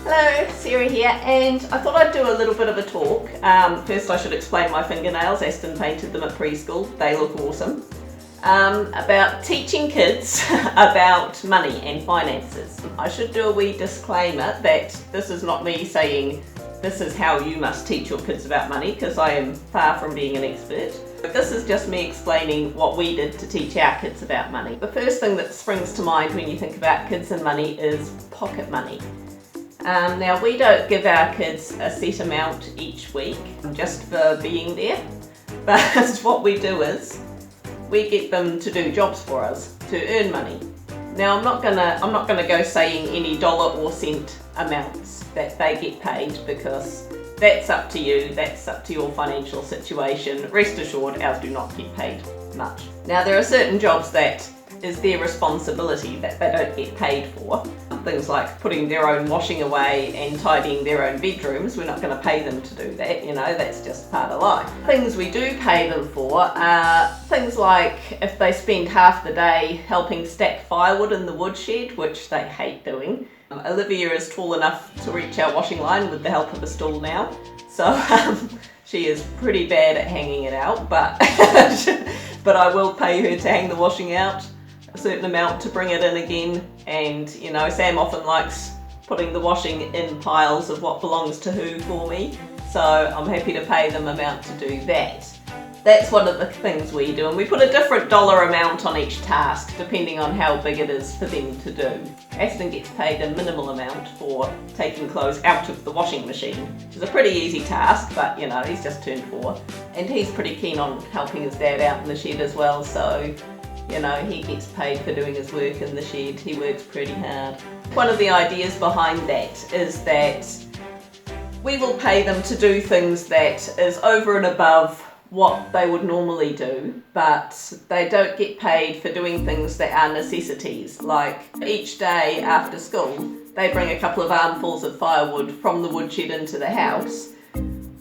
Hello, Sarah here, and I thought I'd do a little bit of a talk. First I should explain my fingernails. Aston painted them at preschool. They look awesome. About teaching kids about money and finances. I should do a wee disclaimer that this is not me saying this is how you must teach your kids about money, because I am far from being an expert. This is just me explaining what we did to teach our kids about money. The first thing that springs to mind when you think about kids and money is pocket money. Now, we don't give our kids a set amount each week just for being there, but what we do is we get them to do jobs for us to earn money. Now, I'm not gonna go saying any dollar or cent amounts that they get paid, because that's up to you, that's up to your financial situation. Rest assured, ours do not get paid much. Now, there are certain jobs that is their responsibility that they don't get paid for. Things like putting their own washing away and tidying their own bedrooms. We're not going to pay them to do that, you know, that's just part of life. Things we do pay them for are things like if they spend half the day helping stack firewood in the woodshed, which they hate doing. Olivia is tall enough to reach our washing line with the help of a stool now, so she is pretty bad at hanging it out, but but I will pay her to hang the washing out a certain amount to bring it in again. And you know, Sam often likes putting the washing in piles of what belongs to who for me, so I'm happy to pay them amount to do that. That's one of the things we do, and we put a different dollar amount on each task depending on how big it is for them to do. Aston gets paid a minimal amount for taking clothes out of the washing machine, which is a pretty easy task, but you know, he's just turned 4 and he's pretty keen on helping his dad out in the shed as well, so you know, he gets paid for doing his work in the shed. He works pretty hard. One of the ideas behind that is that we will pay them to do things that is over and above what they would normally do, but they don't get paid for doing things that are necessities. Like each day after school, they bring a couple of armfuls of firewood from the woodshed into the house.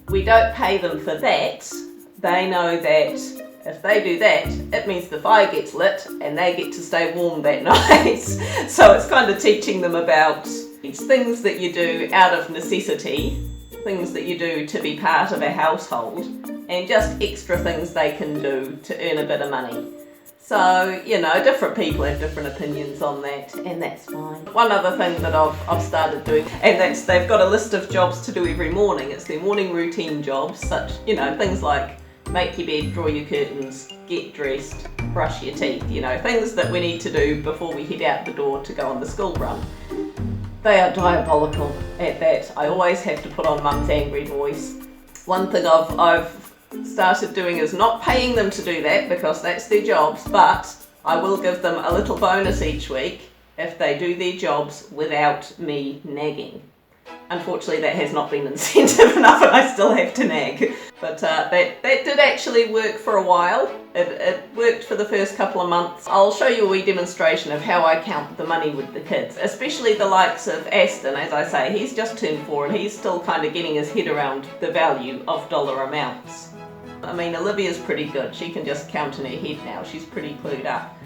We don't pay them for that. They know that if they do that, it means the fire gets lit and they get to stay warm that night. So it's kind of teaching them about things that you do out of necessity, things that you do to be part of a household, and just extra things they can do to earn a bit of money. So, you know, different people have different opinions on that, and that's fine. One other thing that I've started doing, and that's they've got a list of jobs to do every morning. It's their morning routine jobs, such, you know, things like make your bed, draw your curtains, get dressed, brush your teeth, you know, things that we need to do before we head out the door to go on the school run. They are diabolical at that. I always have to put on Mum's angry voice. One thing I've started doing is not paying them to do that, because that's their jobs, but I will give them a little bonus each week if they do their jobs without me nagging. Unfortunately, that has not been incentive enough, and I still have to nag. But that did actually work for a while. It worked for the first couple of months. I'll show you a wee demonstration of how I count the money with the kids, especially the likes of Aston. As I say, he's just turned 4 and he's still kind of getting his head around the value of dollar amounts. I mean, Olivia's pretty good. She can just count in her head now. She's pretty clued up.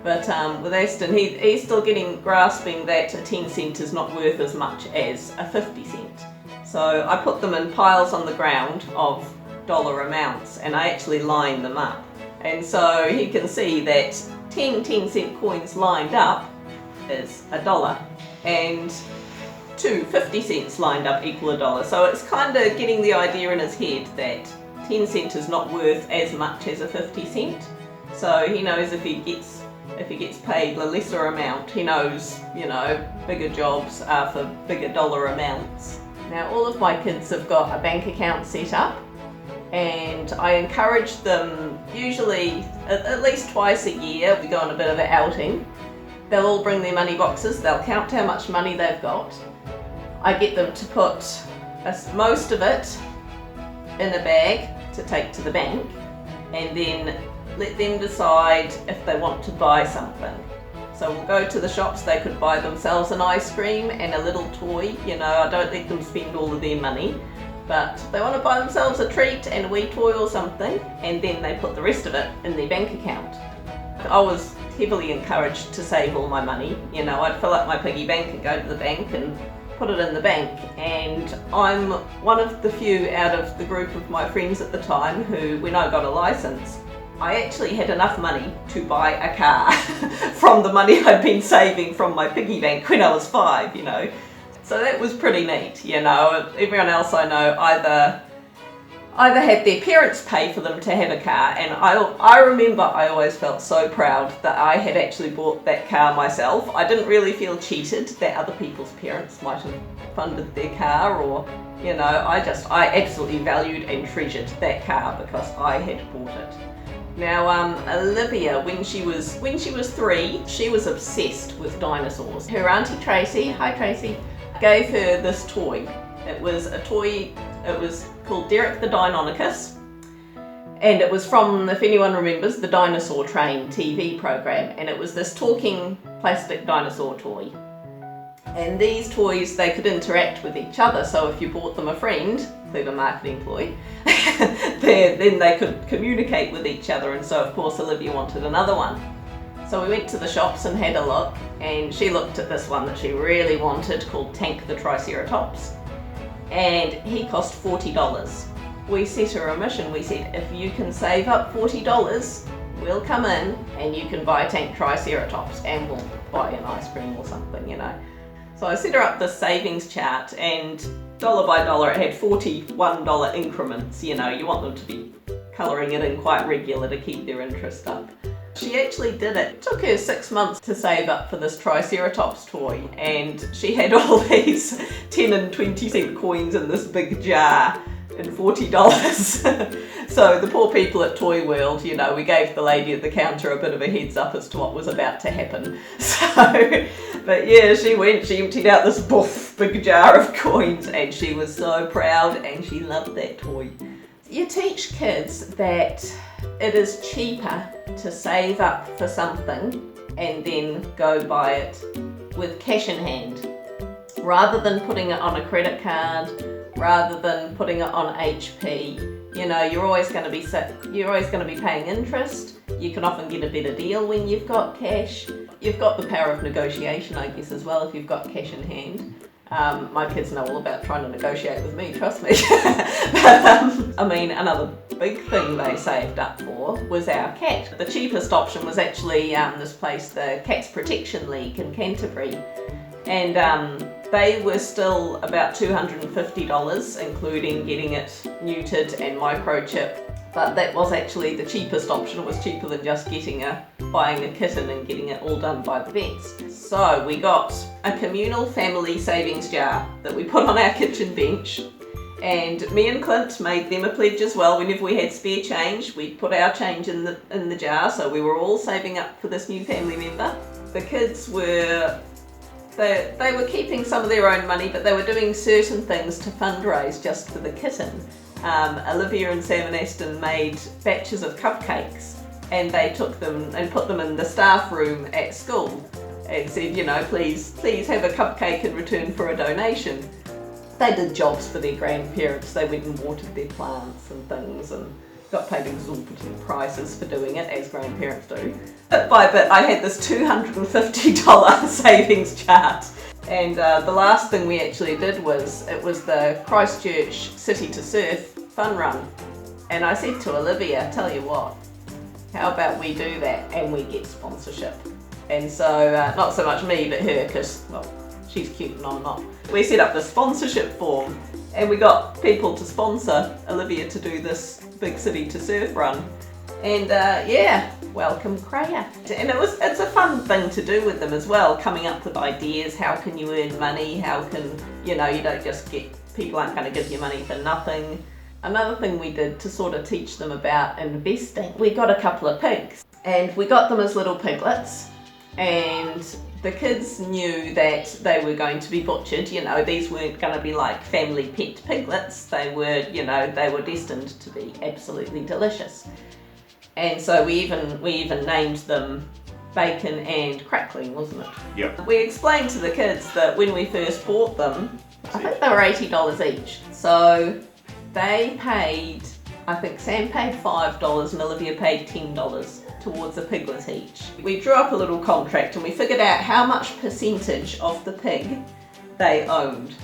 But with Aston, he's still grasping that a 10 cent is not worth as much as a 50 cent. So I put them in piles on the ground of dollar amounts, and I actually line them up. And so he can see that 10 cent coins lined up is $1, and 2 50 cents lined up equal $1. So it's kind of getting the idea in his head that 10 cent is not worth as much as a 50 cent. So he knows if he gets paid a lesser amount, he knows, you know, bigger jobs are for bigger dollar amounts. Now, all of my kids have got a bank account set up, and I encourage them, usually at least twice a year, we go on a bit of an outing. They'll all bring their money boxes, they'll count how much money they've got. I get them to put most of it in a bag to take to the bank, and then let them decide if they want to buy something. So we'll go to the shops. They could buy themselves an ice cream and a little toy. You know, I don't let them spend all of their money, but if they want to buy themselves a treat and a wee toy or something, and then they put the rest of it in their bank account. I was heavily encouraged to save all my money. You know, I'd fill up my piggy bank and go to the bank and put it in the bank, and I'm one of the few out of the group of my friends at the time who, when I got a license, I actually had enough money to buy a car from the money I'd been saving from my piggy bank when I was 5, you know. So that was pretty neat, you know. Everyone else I know either had their parents pay for them to have a car, and I remember I always felt so proud that I had actually bought that car myself. I didn't really feel cheated that other people's parents might have funded their car, or, you know, I absolutely valued and treasured that car because I had bought it. Now, Olivia, when she was 3, she was obsessed with dinosaurs. Her auntie Tracy, hi Tracy, gave her this toy. It was a toy, it was called Derek the Deinonychus, and it was from, if anyone remembers, the Dinosaur Train TV program, and it was this talking plastic dinosaur toy. And these toys, they could interact with each other, so if you bought them a friend, clever marketing ploy, then they could communicate with each other, and so of course Olivia wanted another one. So we went to the shops and had a look, and she looked at this one that she really wanted called Tank the Triceratops, and he cost $40. We set her a mission. We said, if you can save up $40, we'll come in and you can buy Tank Triceratops and we'll buy an ice cream or something, you know. So I set her up this savings chart, and dollar by dollar it had $41 increments, you know, you want them to be colouring it in quite regular to keep their interest up. She actually did it. It took her 6 months to save up for this Triceratops toy, and she had all these 10 and 20 cent coins in this big jar and $40. So the poor people at Toy World, you know, we gave the lady at the counter a bit of a heads up as to what was about to happen. So, but yeah, she emptied out this big jar of coins, and she was so proud and she loved that toy. You teach kids that it is cheaper to save up for something and then go buy it with cash in hand, rather than putting it on a credit card, rather than putting it on HP. You know, you're always going to be paying interest. You can often get a better deal when you've got cash. You've got the power of negotiation, I guess, as well, if you've got cash in hand. My kids know all about trying to negotiate with me, trust me. But I mean, another big thing they saved up for was our cat. The cheapest option was actually this place, the Cats Protection League in Canterbury, and they were still about $250, including getting it neutered and microchipped. But that was actually the cheapest option. It was cheaper than just buying a kitten and getting it all done by the vets. So we got a communal family savings jar that we put on our kitchen bench, and me and Clint made them a pledge as well. Whenever we had spare change, we'd put our change in the jar, so we were all saving up for this new family member. The kids were they were keeping some of their own money, but they were doing certain things to fundraise just for the kitten. Olivia and Sam and Aston made batches of cupcakes, and they took them and put them in the staff room at school and said, you know, please have a cupcake in return for a donation. They did jobs for their grandparents. They went and watered their plants and things and got paid exorbitant prices for doing it, as grandparents do. Bit by bit, I had this $250 savings chart. And the last thing we actually did was the Christchurch City to Surf fun run. And I said to Olivia, tell you what, how about we do that and we get sponsorship? And so, not so much me, but her, because, well, she's cute and I'm not. We set up the sponsorship form and we got people to sponsor Olivia to do this big City to Surf run. And yeah, welcome Kreia. And it's a fun thing to do with them as well, coming up with ideas. How can you earn money? How can, you know, you don't just people aren't going to give you money for nothing. Another thing we did to sort of teach them about investing, we got a couple of pigs and we got them as little piglets, and the kids knew that they were going to be butchered. You know, these weren't going to be like family pet piglets. They were, you know, they were destined to be absolutely delicious. And so we even named them Bacon and Crackling, wasn't it? Yep. We explained to the kids that when we first bought them, I think they were $80 each. So they paid, I think Sam paid $5 and Olivia paid $10 towards a piglet each. We drew up a little contract and we figured out how much percentage of the pig they owned.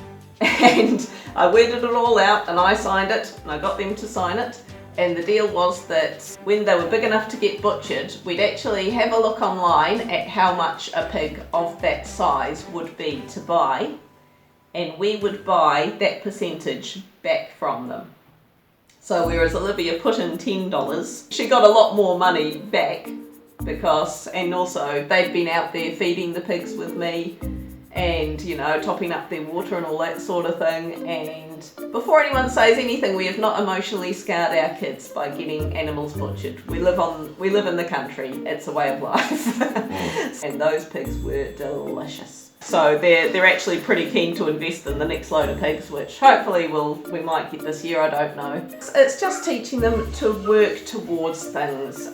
And I worded it all out and I signed it and I got them to sign it. And the deal was that when they were big enough to get butchered, we'd actually have a look online at how much a pig of that size would be to buy, and we would buy that percentage back from them. So whereas Olivia put in $10, she got a lot more money back because, and also they'd been out there feeding the pigs with me and, you know, topping up their water and all that sort of thing. And before anyone says anything, we have not emotionally scarred our kids by getting animals butchered. We live in the country. It's a way of life. And those pigs were delicious. So they're actually pretty keen to invest in the next load of pigs, which hopefully we might get this year, I don't know. It's just teaching them to work towards things.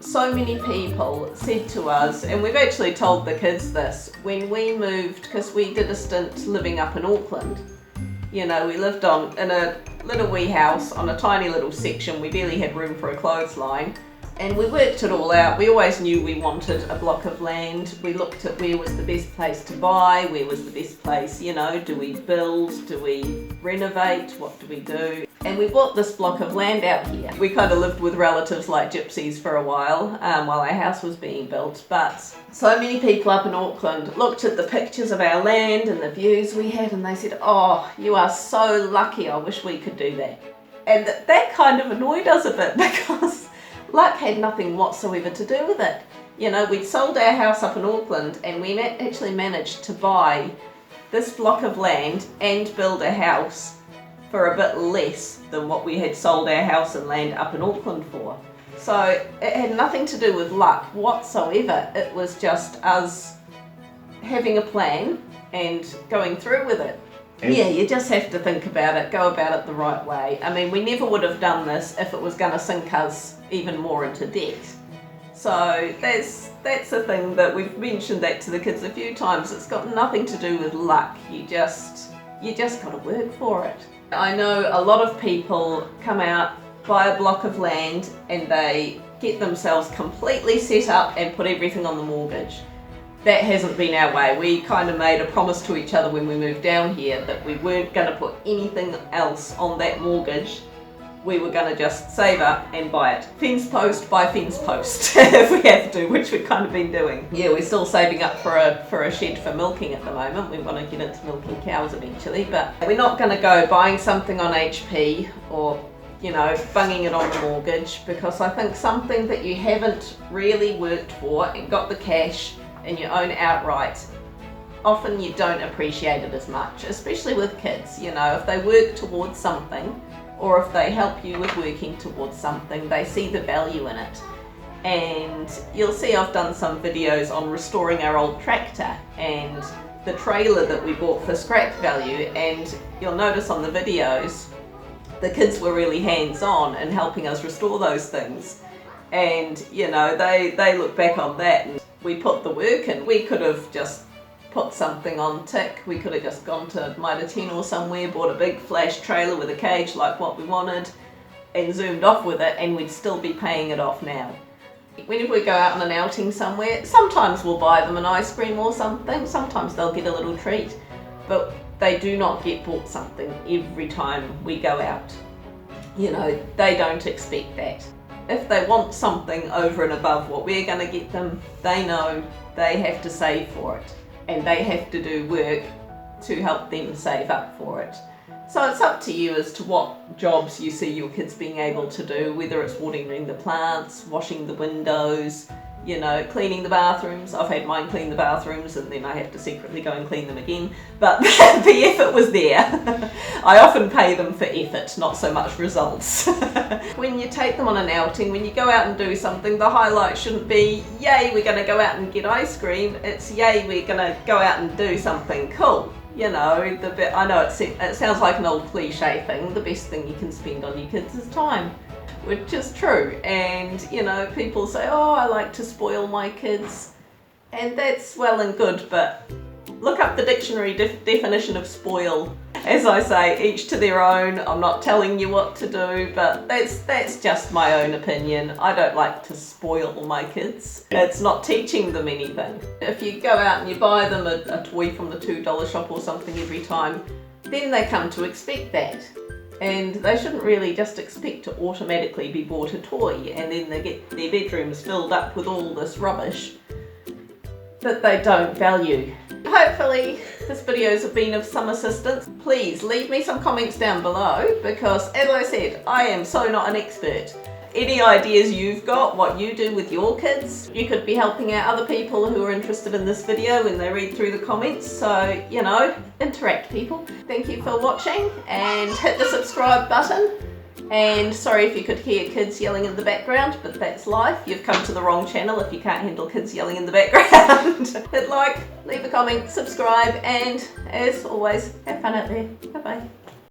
So many people said to us, and we've actually told the kids this, when we moved, because we did a stint living up in Auckland. You know, we lived in a little wee house on a tiny little section. We barely had room for a clothesline. And we worked it all out. We always knew we wanted a block of land. We looked at where was the best place to buy, where was the best place, you know, do we build, do we renovate, what do we do? And we bought this block of land out here. We kind of lived with relatives like gypsies for a while our house was being built. But so many people up in Auckland looked at the pictures of our land and the views we had and they said, oh, you are so lucky, I wish we could do that. And that kind of annoyed us a bit because luck had nothing whatsoever to do with it. You know, we'd sold our house up in Auckland and we actually managed to buy this block of land and build a house for a bit less than what we had sold our house and land up in Auckland for. So it had nothing to do with luck whatsoever. It was just us having a plan and going through with it. Yeah, you just have to think about it, go about it the right way. I mean, we never would have done this if it was going to sink us even more into debt. So that's a thing that we've mentioned that to the kids a few times. It's got nothing to do with luck. You just got to work for it. I know a lot of people come out, buy a block of land, and they get themselves completely set up and put everything on the mortgage. That hasn't been our way. We kind of made a promise to each other when we moved down here that we weren't going to put anything else on that mortgage. We were going to just save up and buy it. Fence post by fence post if we have to, which we've kind of been doing. Yeah, we're still saving up for a shed for milking at the moment. We want to get into milking cows eventually, but we're not going to go buying something on HP or, you know, bunging it on the mortgage, because I think something that you haven't really worked for and got the cash and you own outright, often you don't appreciate it as much, especially with kids. You know, if they work towards something or if they help you with working towards something, they see the value in it. And you'll see I've done some videos on restoring our old tractor and the trailer that we bought for scrap value, and you'll notice on the videos the kids were really hands-on in helping us restore those things. And, you know, they look back on that and we put the work in. We could have just put something on tick. We could have just gone to Mitre 10 or somewhere, bought a big flash trailer with a cage like what we wanted and zoomed off with it, and we'd still be paying it off now. Whenever we go out on an outing somewhere, sometimes we'll buy them an ice cream or something. Sometimes they'll get a little treat, but they do not get bought something every time we go out. You know, they don't expect that. If they want something over and above what we're going to get them, they know they have to save for it and they have to do work to help them save up for it. So it's up to you as to what jobs you see your kids being able to do, whether it's watering the plants, washing the windows, you know, cleaning the bathrooms. I've had mine clean the bathrooms and then I have to secretly go and clean them again. But the effort was there. I often pay them for effort, not so much results. When you take them on an outing, when you go out and do something, the highlight shouldn't be, yay, we're going to go out and get ice cream. It's, yay, we're going to go out and do something cool. You know, I know it sounds like an old cliche thing. The best thing you can spend on your kids is time. Which is true. And, you know, people say, oh, I like to spoil my kids. And that's well and good, but Look up the dictionary definition of spoil. As I say, each to their own. I'm not telling you what to do, but that's just my own opinion. I don't like to spoil my kids. It's not teaching them anything. If you go out and you buy them a toy from the $2 shop or something every time, then they come to expect that. And they shouldn't really just expect to automatically be bought a toy and then they get their bedrooms filled up with all this rubbish that they don't value. Hopefully this videos have been of some assistance. Please leave me some comments down below because, as I said, I am so not an expert. Any ideas you've got, what you do with your kids, you could be helping out other people who are interested in this video when they read through the comments. So, you know, interact, people. Thank you for watching and hit the subscribe button. And sorry if you could hear kids yelling in the background, but that's life. You've come to the wrong channel if you can't handle kids yelling in the background. Hit like, leave a comment, subscribe, and as always, have fun out there. Bye bye.